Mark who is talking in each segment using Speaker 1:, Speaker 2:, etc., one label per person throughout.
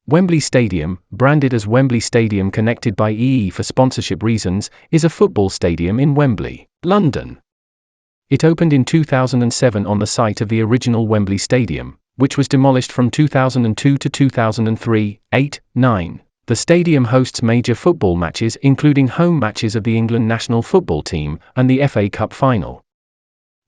Speaker 1: Wembley Stadium, branded as Wembley Stadium connected by EE for sponsorship reasons, is a football stadium in Wembley, London. It opened in 2007 on the site of the original Wembley Stadium, which was demolished from 2002 to 2003, 8, 9. The stadium hosts major football matches including home matches of the England national football team and the FA Cup final.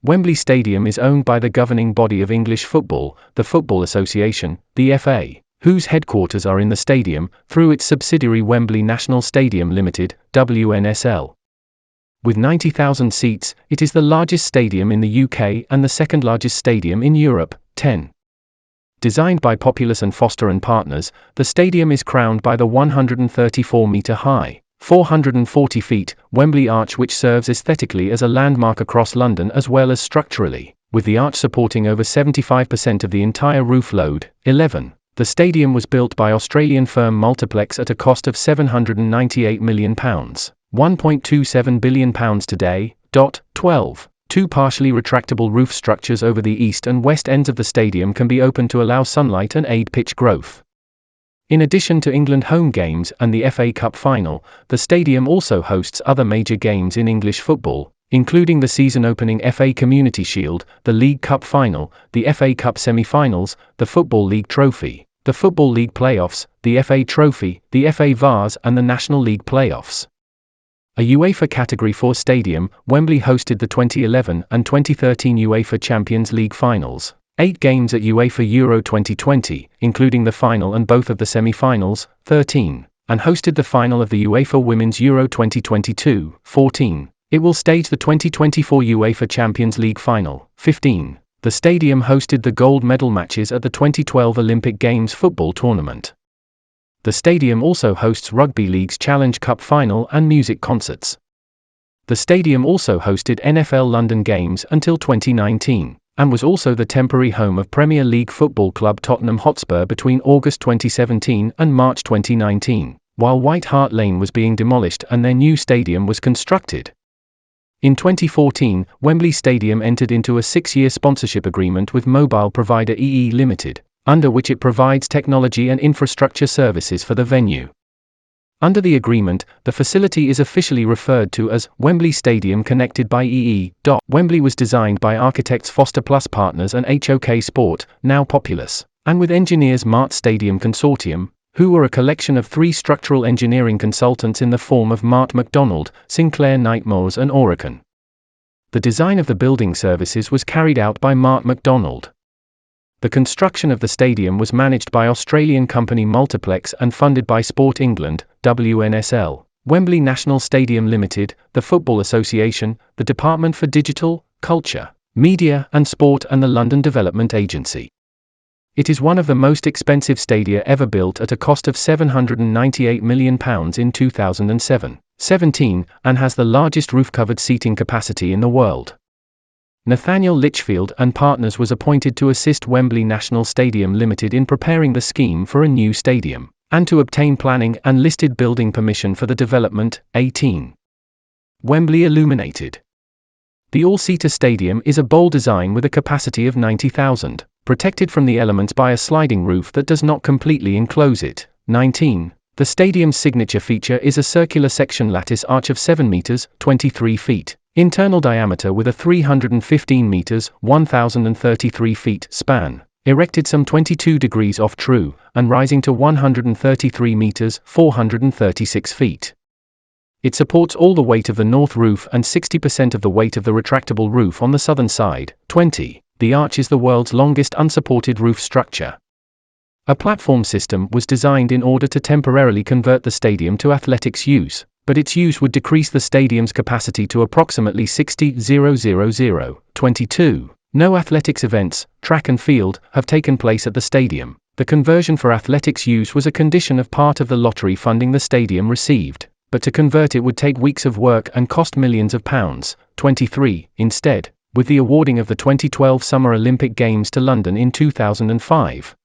Speaker 1: Wembley Stadium is owned by the governing body of English football, the Football Association, the FA, whose headquarters are in the stadium, through its subsidiary Wembley National Stadium Limited, WNSL. With 90,000 seats, it is the largest stadium in the UK and the second largest stadium in Europe, 10. Designed by Populous and Foster and Partners, the stadium is crowned by the 134-metre-high, 440 feet, Wembley Arch, which serves aesthetically as a landmark across London as well as structurally, with the arch supporting over 75% of the entire roof load. 11. The stadium was built by Australian firm Multiplex at a cost of £798 million, £1.27 billion today. 12. Two partially retractable roof structures over the east and west ends of the stadium can be opened to allow sunlight and aid pitch growth. In addition to England home games and the FA Cup final, the stadium also hosts other major games in English football, including the season-opening FA Community Shield, the League Cup final, the FA Cup semi-finals, the Football League Trophy, the Football League playoffs, the FA Trophy, the FA Vase and the National League playoffs. A UEFA Category 4 stadium, Wembley hosted the 2011 and 2013 UEFA Champions League finals, 8 games at UEFA Euro 2020, including the final and both of the semi-finals, 13, and hosted the final of the UEFA Women's Euro 2022, 14. It will stage the 2024 UEFA Champions League final, 15. The stadium hosted the gold medal matches at the 2012 Olympic Games football tournament. The stadium also hosts Rugby League's Challenge Cup final and music concerts. The stadium also hosted NFL London games until 2019, and was also the temporary home of Premier League football club Tottenham Hotspur between August 2017 and March 2019, while White Hart Lane was being demolished and their new stadium was constructed. In 2014, Wembley Stadium entered into a 6-year sponsorship agreement with mobile provider EE Limited, under which it provides technology and infrastructure services for the venue. Under the agreement, the facility is officially referred to as Wembley Stadium connected by EE. Wembley was designed by architects Foster Plus Partners and HOK Sport, now Populous, and with engineers Mart Stadium Consortium, who were a collection of 3 structural engineering consultants in the form of Mart MacDonald, Sinclair Knight Moores and Oracle. The design of the building services was carried out by Mart MacDonald. The construction of the stadium was managed by Australian company Multiplex and funded by Sport England, WNSL, Wembley National Stadium Limited, the Football Association, the Department for Digital, Culture, Media and Sport and the London Development Agency. It is one of the most expensive stadia ever built at a cost of £798 million in 2007-17, and has the largest roof-covered seating capacity in the world. Nathaniel Litchfield and Partners was appointed to assist Wembley National Stadium Limited in preparing the scheme for a new stadium, and to obtain planning and listed building permission for the development. 18. Wembley Illuminated. The all-seater stadium is a bold design with a capacity of 90,000, protected from the elements by a sliding roof that does not completely enclose it. 19. The stadium's signature feature is a circular section lattice arch of 7 meters, 23 feet. Internal diameter with a 315 meters, 1,033 feet span, erected some 22 degrees off true, and rising to 133 meters, 436 feet. It supports all the weight of the north roof and 60% of the weight of the retractable roof on the southern side. 20. The arch is the world's longest unsupported roof structure. A platform system was designed in order to temporarily convert the stadium to athletics use, but its use would decrease the stadium's capacity to approximately 60,000. 22. No athletics events, track and field, have taken place at the stadium. The conversion for athletics use was a condition of part of the lottery funding the stadium received, but to convert it would take weeks of work and cost millions of pounds. 23. Instead, with the awarding of the 2012 Summer Olympic Games to London in 2005,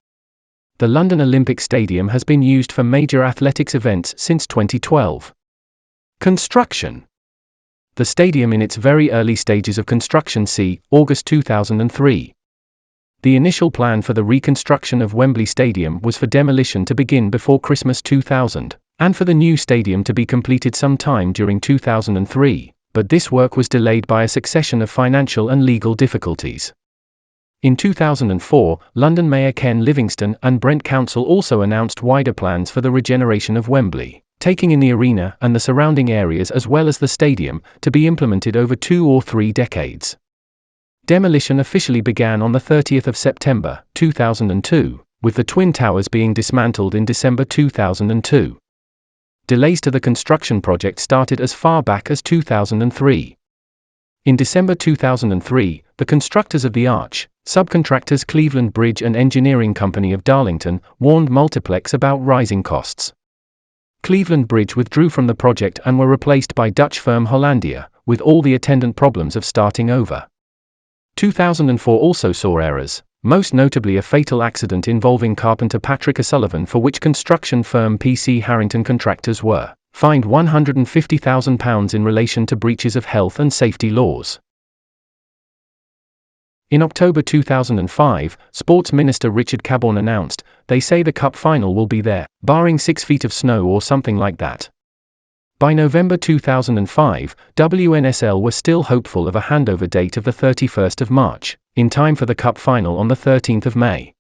Speaker 1: the London Olympic Stadium has been used for major athletics events since 2012. Construction. The stadium in its very early stages of construction. See August 2003. The initial plan for the reconstruction of Wembley Stadium was for demolition to begin before Christmas 2000, and for the new stadium to be completed sometime during 2003, but this work was delayed by a succession of financial and legal difficulties. In 2004, London Mayor Ken Livingstone and Brent Council also announced wider plans for the regeneration of Wembley, taking in the arena and the surrounding areas as well as the stadium, to be implemented over 2 or 3 decades. Demolition officially began on the 30th of September, 2002, with the Twin Towers being dismantled in December 2002. Delays to the construction project started as far back as 2003. In December 2003, the constructors of the arch, subcontractors Cleveland Bridge and Engineering Company of Darlington, warned Multiplex about rising costs. Cleveland Bridge withdrew from the project and were replaced by Dutch firm Hollandia, with all the attendant problems of starting over. 2004 also saw errors, most notably a fatal accident involving carpenter Patrick O'Sullivan, for which construction firm PC Harrington contractors were fined £150,000 in relation to breaches of health and safety laws. In October 2005, Sports Minister Richard Cabourn announced, "They say the cup final will be there, barring 6 feet of snow or something like that." By November 2005, WNSL were still hopeful of a handover date of the 31st of March, in time for the cup final on the 13th of May.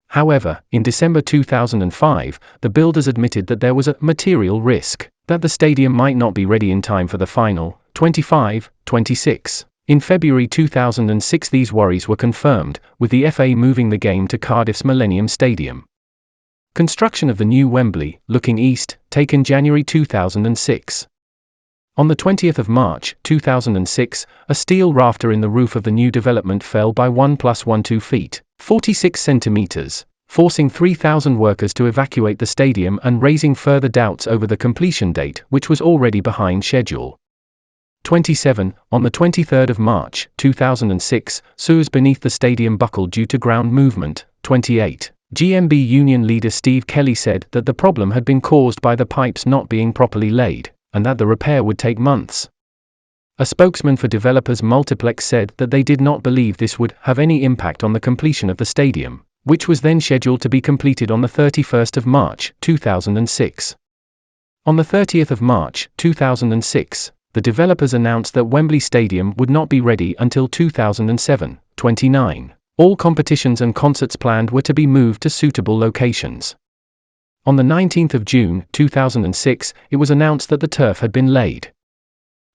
Speaker 1: However, in December 2005, the builders admitted that there was a material risk that the stadium might not be ready in time for the final, 25-26. In February 2006 these worries were confirmed, with the FA moving the game to Cardiff's Millennium Stadium. Construction of the new Wembley, looking east, taken January 2006. On the 20th of March 2006, a steel rafter in the roof of the new development fell by 1+12 feet, 46 centimeters, forcing 3,000 workers to evacuate the stadium and raising further doubts over the completion date, which was already behind schedule. 27. On the 23rd of March 2006, sewers beneath the stadium buckled due to ground movement. 28. GMB union leader Steve Kelly said that the problem had been caused by the pipes not being properly laid, and that the repair would take months. A spokesman for developers Multiplex said that they did not believe this would have any impact on the completion of the stadium, which was then scheduled to be completed on the 31st of March 2006. On the 30th of March 2006, the developers announced that Wembley Stadium would not be ready until 2007. 29. All competitions and concerts planned were to be moved to suitable locations. On the 19th of June 2006, it was announced that the turf had been laid.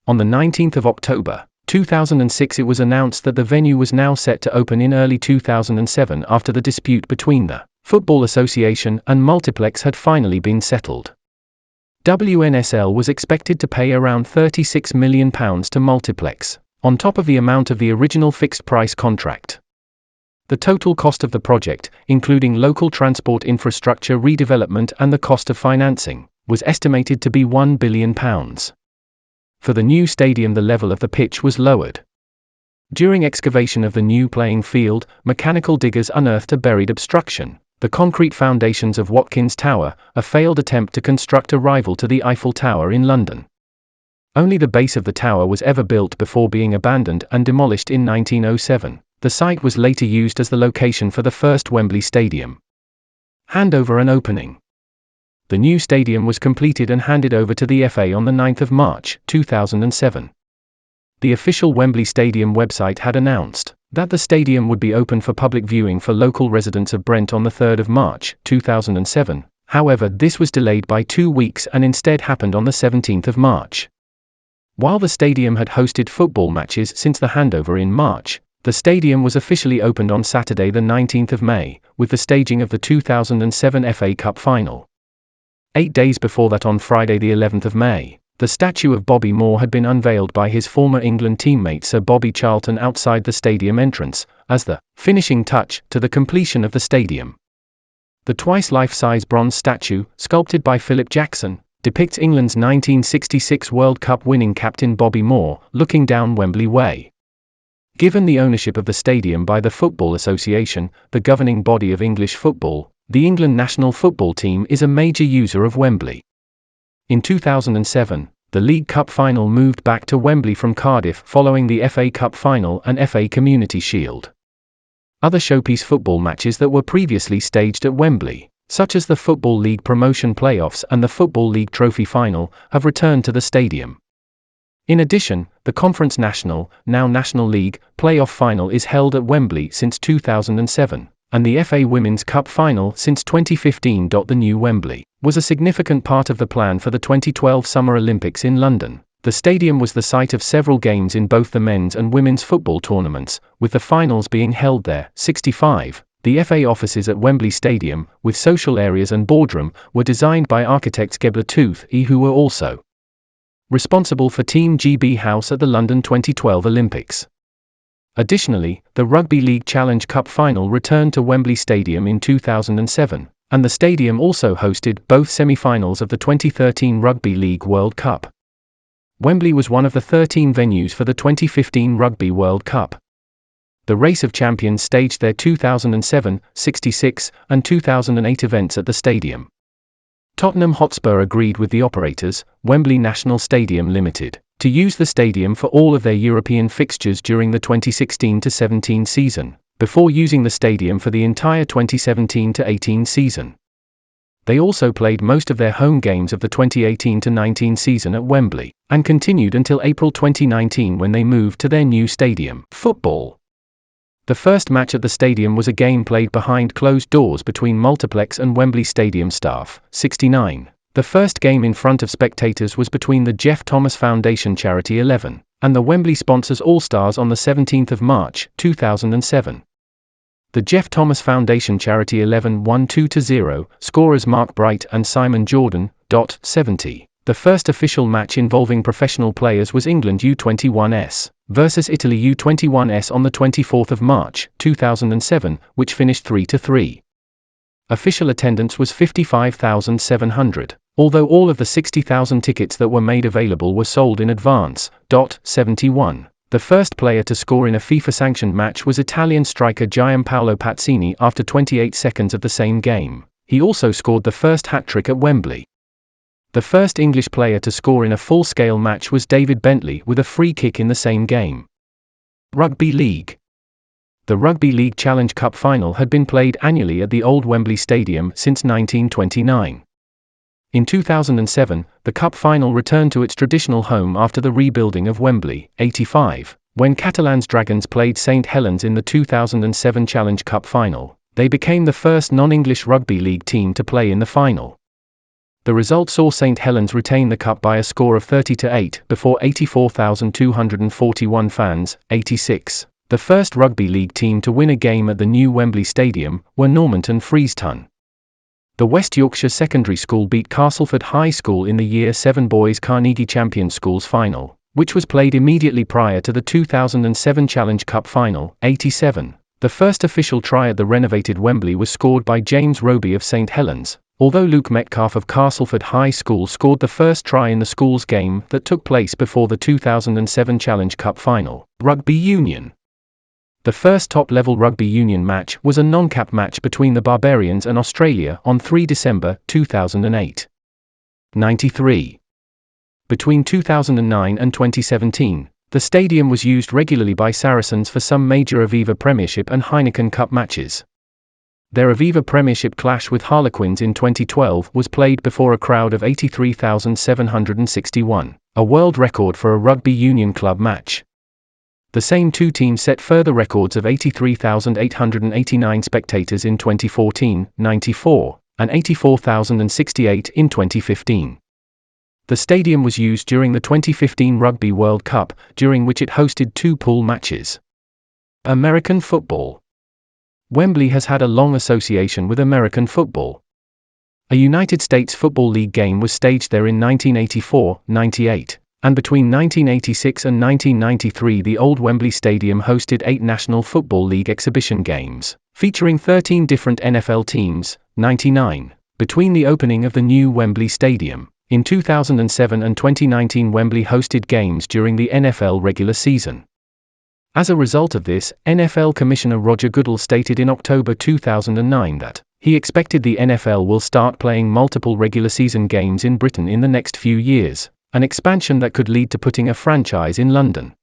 Speaker 1: On the 19th of October 2006 it was announced that the venue was now set to open in early 2007 after the dispute between the Football Association and Multiplex had finally been settled. WNSL was expected to pay around £36 million to Multiplex, on top of the amount of the original fixed-price contract. The total cost of the project, including local transport infrastructure redevelopment and the cost of financing, was estimated to be £1 billion. For the new stadium the level of the pitch was lowered. During excavation of the new playing field, mechanical diggers unearthed a buried obstruction, the concrete foundations of Watkins Tower, a failed attempt to construct a rival to the Eiffel Tower in London. Only the base of the tower was ever built before being abandoned and demolished in 1907. The site was later used as the location for the first Wembley Stadium. Handover and opening. The new stadium was completed and handed over to the FA on the 9th of March 2007. The official Wembley Stadium website had announced that the stadium would be open for public viewing for local residents of Brent on the 3rd of March 2007. However, this was delayed by 2 weeks and instead happened on the 17th of March. While the stadium had hosted football matches since the handover in March, the stadium was officially opened on Saturday the 19th of May, with the staging of the 2007 FA Cup final. 8 days before that, on Friday the 11th of May, the statue of Bobby Moore had been unveiled by his former England teammate Sir Bobby Charlton outside the stadium entrance, as the finishing touch to the completion of the stadium. The twice life-size bronze statue, sculpted by Philip Jackson, depicts England's 1966 World Cup winning captain Bobby Moore, looking down Wembley Way. Given the ownership of the stadium by the Football Association, the governing body of English football, the England national football team is a major user of Wembley. In 2007, the League Cup final moved back to Wembley from Cardiff following the FA Cup final and FA Community Shield. Other showpiece football matches that were previously staged at Wembley, such as the Football League Promotion Playoffs and the Football League Trophy Final, have returned to the stadium. In addition, the Conference National, now National League, playoff final is held at Wembley since 2007, and the FA Women's Cup final since 2015. The new Wembley was a significant part of the plan for the 2012 Summer Olympics in London. The stadium was the site of several games in both the men's and women's football tournaments, with the finals being held there. 65. The FA offices at Wembley Stadium, with social areas and boardroom, were designed by architects Gebler Tooth, who were also responsible for Team GB House at the London 2012 Olympics. Additionally, the Rugby League Challenge Cup final returned to Wembley Stadium in 2007, and the stadium also hosted both semi-finals of the 2013 Rugby League World Cup. Wembley was one of the 13 venues for the 2015 Rugby World Cup. The Race of Champions staged their 2007, 66, and 2008 events at the stadium. Tottenham Hotspur agreed with the operators, Wembley National Stadium Limited, to use the stadium for all of their European fixtures during the 2016-17 season, before using the stadium for the entire 2017-18 season. They also played most of their home games of the 2018-19 season at Wembley, and continued until April 2019 when they moved to their new stadium. Football. The first match at the stadium was a game played behind closed doors between Multiplex and Wembley Stadium staff. 69. The first game in front of spectators was between the Jeff Thomas Foundation Charity 11 and the Wembley Sponsors All-Stars on the 17th of March, 2007. The Jeff Thomas Foundation Charity 11 won 2-0, scorers Mark Bright and Simon Jordan. 70. The first official match involving professional players was England U21s versus Italy U21s on the 24th of March, 2007, which finished 3-3. Official attendance was 55,700, although all of the 60,000 tickets that were made available were sold in advance. 71. The first player to score in a FIFA-sanctioned match was Italian striker Gianpaolo Pazzini after 28 seconds of the same game. He also scored the first hat-trick at Wembley. The first English player to score in a full-scale match was David Bentley with a free kick in the same game. Rugby League. The Rugby League Challenge Cup final had been played annually at the old Wembley Stadium since 1929. In 2007, the Cup final returned to its traditional home after the rebuilding of Wembley. 85. When Catalans Dragons played St Helens in the 2007 Challenge Cup final, they became the first non-English rugby league team to play in the final. The result saw St Helens retain the cup by a score of 30-8 before 84,241 fans. 86. The first rugby league team to win a game at the new Wembley Stadium were Normanton Freeston. The West Yorkshire Secondary School beat Castleford High School in the Year 7 Boys Carnegie Champions Schools final, which was played immediately prior to the 2007 Challenge Cup final. 87. The first official try at the renovated Wembley was scored by James Roby of St Helens, although Luke Metcalf of Castleford High School scored the first try in the school's game that took place before the 2007 Challenge Cup final. Rugby Union. The first top-level rugby union match was a non-cap match between the Barbarians and Australia on 3 December 2008. 93. Between 2009 and 2017, the stadium was used regularly by Saracens for some major Aviva Premiership and Heineken Cup matches. Their Aviva Premiership clash with Harlequins in 2012 was played before a crowd of 83,761, a world record for a rugby union club match. The same two teams set further records of 83,889 spectators in 2014, 94, and 84,068 in 2015. The stadium was used during the 2015 Rugby World Cup, during which it hosted two pool matches. American football. Wembley has had a long association with American football. A United States Football League game was staged there in 1984, 98, and between 1986 and 1993 the old Wembley Stadium hosted 8 National Football League exhibition games, featuring 13 different NFL teams. 99. Between the opening of the new Wembley Stadium in 2007 and 2019, Wembley hosted games during the NFL regular season. As a result of this, NFL Commissioner Roger Goodell stated in October 2009 that he expected the NFL will start playing multiple regular season games in Britain in the next few years, an expansion that could lead to putting a franchise in London.